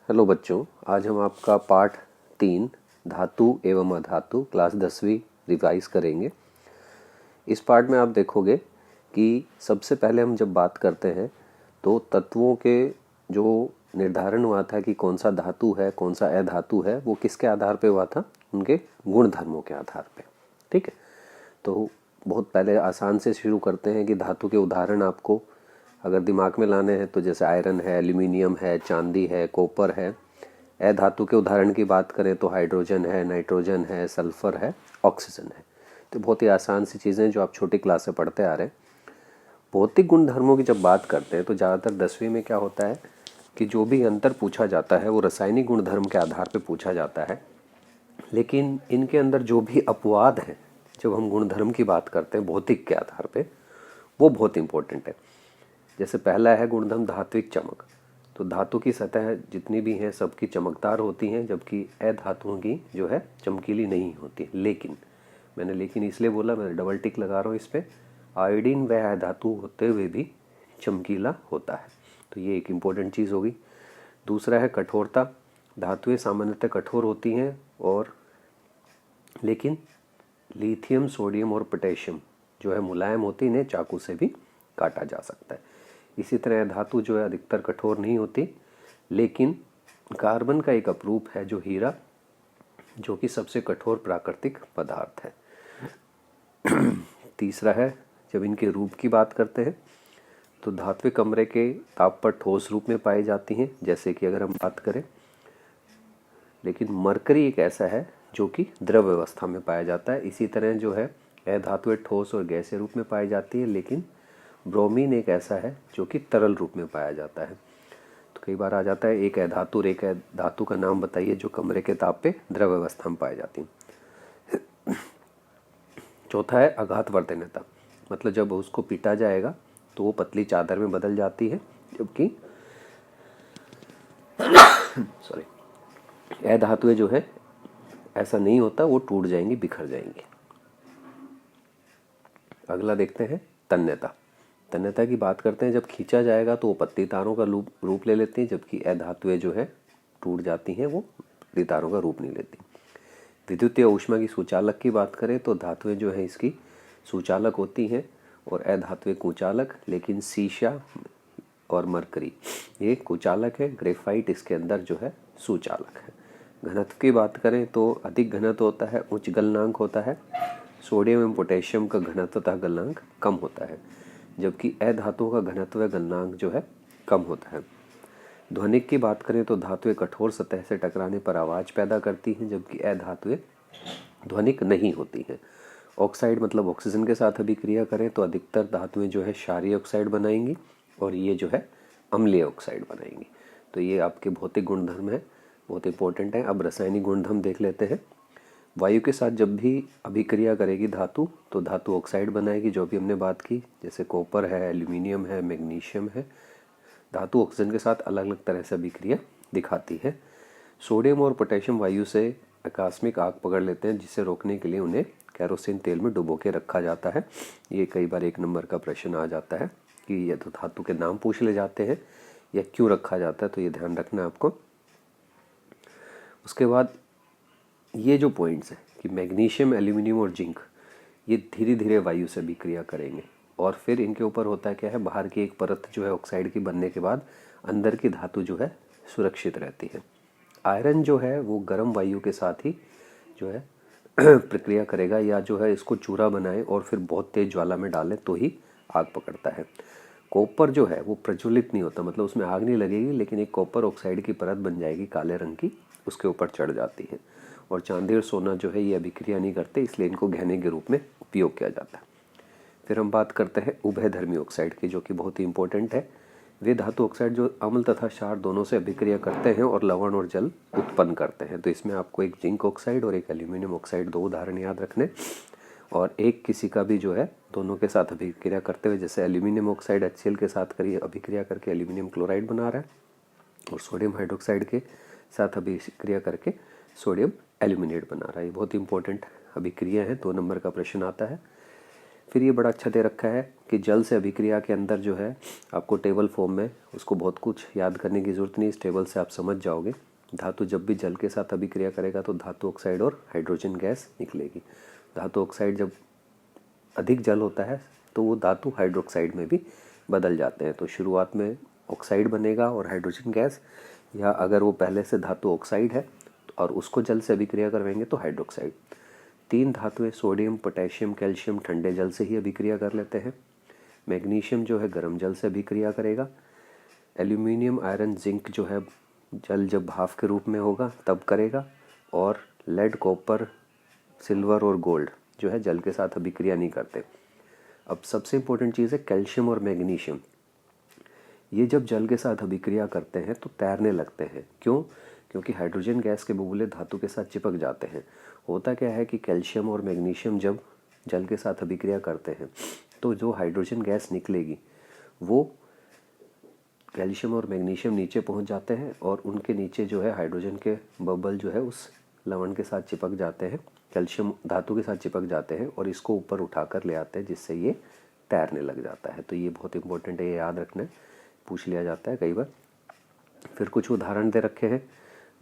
Hello बच्चों, आज हम आपका पाठ 3 धातु एवं अधातु क्लास 10वीं रिवाइज करेंगे। इस पाठ में आप देखोगे कि सबसे पहले हम जब बात करते हैं तो तत्वों के जो निर्धारण हुआ था कि कौन सा धातु है कौन सा अधातु है, वो किसके आधार पे हुआ था? उनके गुण धर्मों के आधार पे। ठीक है, तो बहुत पहले आसान से शुरू करते हैं कि धातु के उदाहरण आपको अगर दिमाग में लाने हैं तो जैसे आयरन है, एल्यूमिनियम है, चांदी है, कॉपर है। अधातु के उदाहरण की बात करें तो हाइड्रोजन है, नाइट्रोजन है, सल्फर है, ऑक्सीजन है। तो बहुत ही आसान सी चीज़ें जो आप छोटी क्लास से पढ़ते आ रहे हैं। भौतिक गुण धर्मों की जब बात करते हैं तो ज़्यादातर 10वीं में क्या होता है कि जो भी अंतर पूछा जाता है वो रासायनिक गुण धर्म के आधार पर पूछा जाता है, लेकिन इनके अंदर जो भी अपवाद हैं जब हम गुण धर्म की बात करते हैं भौतिक के आधार पे, वो बहुत इंपॉर्टेंट है। जैसे पहला है गुणधर्म धात्विक चमक। तो धातु की सतह जितनी भी हैं सबकी चमकदार होती हैं, जबकि अधातुओं की जो है चमकीली नहीं होती। लेकिन मैंने लेकिन इसलिए बोला, मैं डबल टिक लगा रहा हूँ इस पर, आयोडीन वह अधातु होते हुए भी चमकीला होता है। तो ये एक इम्पोर्टेंट चीज़ होगी। दूसरा है कठोरता। धातुएं सामान्यतः कठोर होती हैं और लेकिन लिथियम, सोडियम और पोटेशियम जो है मुलायम होती, इन्हें चाकू से भी काटा जा सकता है। इसी तरह धातु जो है अधिकतर कठोर नहीं होती, लेकिन कार्बन का एक अपरूप है जो हीरा, जो कि सबसे कठोर प्राकृतिक पदार्थ है। तीसरा है जब इनके रूप की बात करते हैं तो धात्विक कमरे के ताप पर ठोस रूप में पाई जाती हैं, जैसे कि अगर हम बात करें। लेकिन मरकरी एक ऐसा है जो कि द्रव अवस्था में पाया जाता है। इसी तरह जो है अधातुएं ठोस और गैसीय रूप में पाई जाती है, लेकिन ब्रोमीन एक ऐसा है जो कि तरल रूप में पाया जाता है। तो कई बार आ जाता है एक अधातु और एक धातु का नाम बताइए जो कमरे के ताप पे द्रव अवस्था में पाई जाती है। चौथा है आघात वर्तनीयता, मतलब जब उसको पीटा जाएगा तो वो पतली चादर में बदल जाती है, जबकि सॉरी अधातुएं जो है ऐसा नहीं होता, वो टूट जाएंगी, बिखर जाएंगी। अगला देखते हैं तन्यता। तन्यता की बात करते हैं जब खींचा जाएगा तो वो पतली तारों का रूप ले लेती हैं, जबकि अधातुएं जो है टूट जाती हैं, वो पतली तारों का रूप नहीं लेती। विद्युतीय ऊष्मा की सुचालक की बात करें तो धातुएं जो है इसकी सुचालक होती हैं और अधातुएं कुचालक, लेकिन शीशा और मरकरी ये कुचालक है, ग्रेफाइट इसके अंदर जो है सुचालक है। घनत्व की बात करें तो अधिक घनत्व होता है, उच्च गलनांक होता है। सोडियम एवं पोटेशियम का घनत्व तथा गलनांक कम होता है, जबकि अधातुओं का घनत्व व गलनांक जो है कम होता है। ध्वनिक की बात करें तो धातुएं कठोर सतह से टकराने पर आवाज़ पैदा करती हैं, जबकि अधातुएं ध्वनिक नहीं होती हैं। ऑक्साइड मतलब ऑक्सीजन के साथ अभिक्रिया करें तो अधिकतर धातुएं जो है क्षारीय ऑक्साइड बनाएंगी और ये जो है अम्लीय ऑक्साइड बनाएंगी। तो ये आपके भौतिक गुणधर्म है, बहुत इंपॉर्टेंट है। अब रासायनिक गुणधर्म देख लेते हैं। वायु के साथ जब भी अभिक्रिया करेगी धातु तो धातु ऑक्साइड बनाएगी, जो भी हमने बात की, जैसे कॉपर है, एल्यूमिनियम है, मैग्नीशियम है। धातु ऑक्सीजन के साथ अलग अलग तरह से अभिक्रिया दिखाती है। सोडियम और पोटेशियम वायु से आकस्मिक आग पकड़ लेते हैं, जिसे रोकने के लिए उन्हें केरोसिन तेल में डुबो के रखा जाता है। ये कई बार 1 नंबर का प्रश्न आ जाता है कि ये तो धातु के नाम पूछ ले जाते हैं या क्यों रखा जाता है, तो ये ध्यान रखना है आपको। उसके बाद ये जो पॉइंट्स हैं कि मैग्नीशियम, एल्यूमिनियम और जिंक ये धीरे धीरे वायु से अभिक्रिया करेंगे और फिर इनके ऊपर होता है क्या है, बाहर की एक परत जो है ऑक्साइड की बनने के बाद अंदर की धातु जो है सुरक्षित रहती है। आयरन जो है वो गर्म वायु के साथ ही जो है प्रक्रिया करेगा, या जो है इसको चूरा बनाए और फिर बहुत तेज ज्वाला में डालें तो ही आग पकड़ता है। कॉपर जो है वो प्रज्वलित नहीं होता, मतलब उसमें आग नहीं लगेगी, लेकिन एक कॉपर ऑक्साइड की परत बन जाएगी काले रंग की, उसके ऊपर चढ़ जाती है। और चांदी और सोना जो है ये अभिक्रिया नहीं करते, इसलिए इनको गहने के रूप में उपयोग किया जाता है। फिर हम बात करते हैं उभयधर्मी ऑक्साइड की, जो कि बहुत ही इंपॉर्टेंट है। वे धातु ऑक्साइड जो अम्ल तथा क्षार दोनों से अभिक्रिया करते हैं और लवण और जल उत्पन्न करते हैं। तो इसमें आपको एक जिंक ऑक्साइड और एक एल्यूमिनियम ऑक्साइड, 2 उदाहरण याद रखने, और एक किसी का भी जो है दोनों के साथ अभिक्रिया करते हुए, जैसे एल्यूमिनियम ऑक्साइड HCl के साथ करिए अभिक्रिया करके एल्यूमिनियम क्लोराइड बना रहा है, और सोडियम हाइड्रोक्साइड के साथ अभिक्रिया करके सोडियम एल्यूमिनेट बना रहा है। ये बहुत इंपॉर्टेंट अभिक्रिया है, 2 नंबर का प्रश्न आता है। फिर ये बड़ा अच्छा दे रखा है कि जल से अभिक्रिया के अंदर जो है आपको टेबल फॉर्म में, उसको बहुत कुछ याद करने की ज़रूरत नहीं, इस टेबल से आप समझ जाओगे। धातु जब भी जल के साथ अभिक्रिया करेगा तो धातु ऑक्साइड और हाइड्रोजन गैस निकलेगी। धातु ऑक्साइड जब अधिक जल होता है तो वो धातु हाइड्रोक्साइड में भी बदल जाते हैं। तो शुरुआत में ऑक्साइड बनेगा और हाइड्रोजन गैस, या अगर वो पहले से धातु ऑक्साइड है और उसको जल से अभिक्रिया करवाएंगे तो हाइड्रोक्साइड। 3 धातुएं सोडियम, पोटेशियम, कैल्शियम ठंडे जल से ही अभिक्रिया कर लेते हैं। मैग्नीशियम जो है गर्म जल से अभिक्रिया करेगा। एल्यूमिनियम, आयरन, जिंक जो है जल जब भाप के रूप में होगा तब करेगा। और लेड, कॉपर, सिल्वर और गोल्ड जो है जल के साथ अभिक्रिया नहीं करते। अब सबसे इम्पोर्टेंट चीज़ है कैल्शियम और मैग्नीशियम। ये जब जल के साथ अभिक्रिया करते हैं तो तैरने लगते हैं। क्यों? क्योंकि हाइड्रोजन गैस के बुलबुले धातु के साथ चिपक जाते हैं। होता क्या है कि कैल्शियम और मैग्नीशियम जब जल के साथ अभिक्रिया करते हैं तो जो हाइड्रोजन गैस निकलेगी वो कैल्शियम और मैग्नीशियम नीचे पहुंच जाते हैं और उनके नीचे जो है हाइड्रोजन के बबल जो है उस लवण के साथ चिपक जाते हैं, कैल्शियम धातु के साथ चिपक जाते हैं और इसको ऊपर उठाकर ले आते हैं, जिससे ये तैरने लग जाता है। तो ये बहुत इंपॉर्टेंट है, ये याद रखना है, पूछ लिया जाता है कई बार। फिर कुछ उदाहरण दे रखे हैं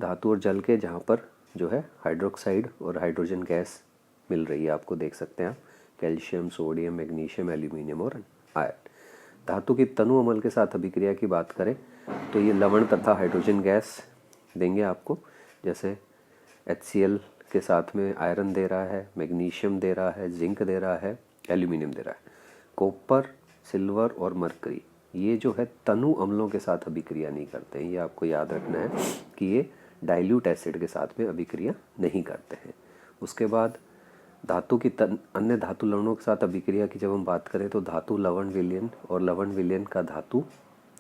धातु और जल के, जहाँ पर जो है हाइड्रोक्साइड और हाइड्रोजन गैस मिल रही है, आपको देख सकते हैं आप, कैल्शियम, सोडियम, मैग्नीशियम, एल्यूमिनियम और आयरन। धातु की तनु अम्ल के साथ अभिक्रिया की बात करें तो ये लवण तथा हाइड्रोजन गैस देंगे आपको, जैसे HCl के साथ में आयरन दे रहा है, मैग्नीशियम दे रहा है, जिंक दे रहा है, एल्यूमिनियम दे रहा है। कॉपर, सिल्वर और मरकरी ये जो है तनु अम्लों के साथ अभिक्रिया नहीं करते हैं। ये आपको याद रखना है कि ये डाइल्यूट एसिड के साथ में अभिक्रिया नहीं करते हैं। उसके बाद धातु की अन्य धातु लवणों के साथ अभिक्रिया की जब हम बात करें तो धातु लवण विलयन और लवण विलयन का धातु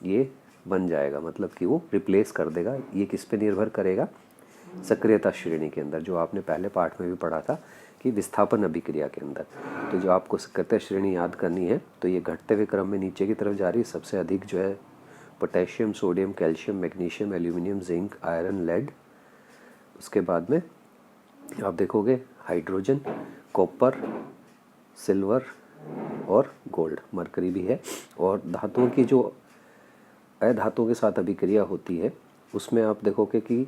ये बन जाएगा, मतलब कि वो रिप्लेस कर देगा। ये किस पे निर्भर करेगा? सक्रियता श्रेणी के अंदर, जो आपने पहले पाठ में भी पढ़ा था कि विस्थापन अभिक्रिया के अंदर। तो जो आपको सक्रियता श्रेणी याद करनी है तो ये घटते हुए क्रम में नीचे की तरफ जा रही है। सबसे अधिक जो है potassium, sodium, calcium, magnesium, aluminium, zinc, iron, lead. उसके बाद में आप देखोगे हाइड्रोजन, कॉपर, सिल्वर और गोल्ड, मरकरी भी है। और धातुओं की जो अधातुओं के साथ अभिक्रिया होती है उसमें आप देखोगे कि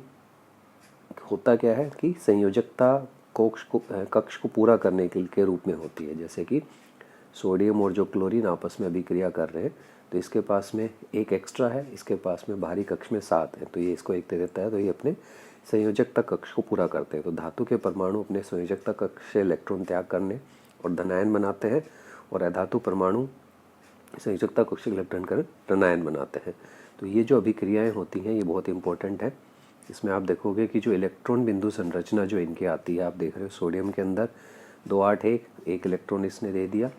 होता क्या है कि संयोजकता कक्ष को पूरा करने के रूप में होती है। जैसे कि सोडियम और जो क्लोरीन आपस में अभिक्रिया कर रहे हैं तो इसके पास में एक एक्स्ट्रा है, इसके पास में बाहरी कक्ष में 7 है, तो ये इसको 1 दे देता है, तो ये अपने संयोजकता कक्ष को पूरा करते हैं। तो धातु के परमाणु अपने संयोजकता कक्ष से इलेक्ट्रॉन त्याग करने और धनायन बनाते हैं और अधातु परमाणु संयोजकता कक्ष से इलेक्ट्रॉन कर ऋणायन बनाते हैं। तो ये जो अभिक्रियाएं होती हैं ये बहुत इंपॉर्टेंट है। इसमें आप देखोगे कि जो इलेक्ट्रॉन बिंदु संरचना जो इनकी आती है, आप देख रहे हो सोडियम के अंदर 2 8 1 इलेक्ट्रॉन इसने दे दिया।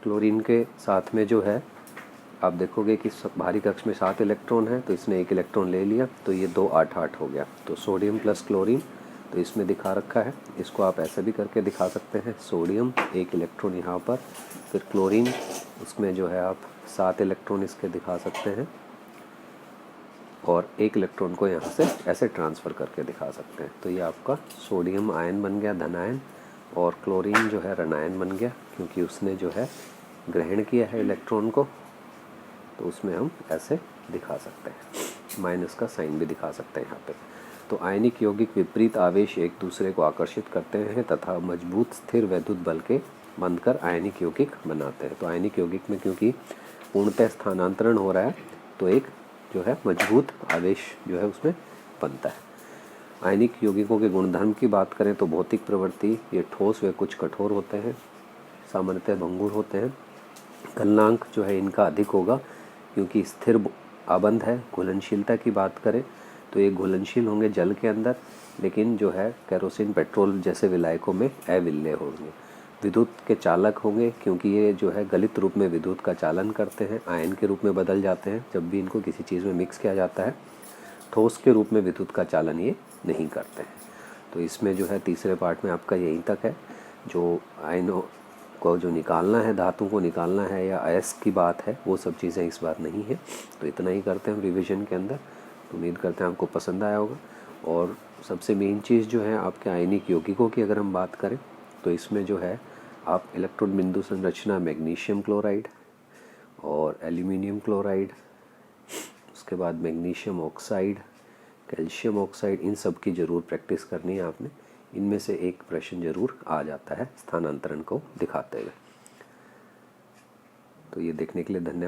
क्लोरीन के साथ में जो है आप देखोगे कि बाहरी कक्ष में 7 इलेक्ट्रॉन है, तो इसने 1 इलेक्ट्रॉन ले लिया, तो ये 2 8 8 हो गया। तो सोडियम प्लस क्लोरीन तो इसमें दिखा रखा है, इसको आप ऐसे भी करके दिखा सकते हैं। सोडियम 1 इलेक्ट्रॉन यहाँ पर, फिर क्लोरीन उसमें जो है आप 7 इलेक्ट्रॉन इसके दिखा सकते हैं और 1 इलेक्ट्रॉन को यहाँ से ऐसे ट्रांसफ़र करके दिखा सकते हैं। तो ये आपका सोडियम आयन बन गया धनायन और क्लोरीन जो है ऋणायन बन गया, क्योंकि उसने जो है ग्रहण किया है इलेक्ट्रॉन को, तो उसमें हम ऐसे दिखा सकते हैं, माइनस का साइन भी दिखा सकते हैं यहाँ पे। तो आयनिक यौगिक विपरीत आवेश एक दूसरे को आकर्षित करते हैं तथा मजबूत स्थिर वैद्युत बल के बनकर आयनिक यौगिक बनाते हैं। तो आयनिक यौगिक में क्योंकि पूर्णतः स्थानांतरण हो रहा है तो एक जो है मजबूत आवेश जो है उसमें बनता है। आयनिक यौगिकों के गुणधर्म की बात करें तो भौतिक प्रवृत्ति, ये ठोस व कुछ कठोर होते हैं, सामान्यतः भंगुर होते हैं। गलनांक जो है इनका अधिक होगा क्योंकि स्थिर आबंध है। घुलनशीलता की बात करें तो ये घुलनशील होंगे जल के अंदर, लेकिन जो है केरोसिन, पेट्रोल जैसे विलायकों में अविलेय होंगे। विद्युत के चालक होंगे क्योंकि ये जो है गलित रूप में विद्युत का चालन करते हैं, आयन के रूप में बदल जाते हैं जब भी इनको किसी चीज़ में मिक्स किया जाता है। ठोस के रूप में विद्युत का चालन ये नहीं करते हैं। तो इसमें जो है तीसरे पार्ट में आपका यहीं तक है। जो आयनों को जो निकालना है, धातु को निकालना है या अयस्क की बात है, वो सब चीज़ें इस बार नहीं है। तो इतना ही करते हैं हम रिविज़न के अंदर। उम्मीद करते हैं आपको पसंद आया होगा। और सबसे मेन चीज़ जो है आपके आयनिक यौगिकों की अगर हम बात करें तो इसमें जो है आप इलेक्ट्रोड बिंदु संरचना मैग्नीशियम क्लोराइड और एल्यूमिनियम क्लोराइड, उसके बाद मैग्नीशियम ऑक्साइड, कैल्शियम ऑक्साइड, इन सब की ज़रूर प्रैक्टिस करनी है आपने। इनमें से एक प्रश्न जरूर आ जाता है स्थानांतरण को दिखाते हुए। तो ये देखने के लिए धन्यवाद।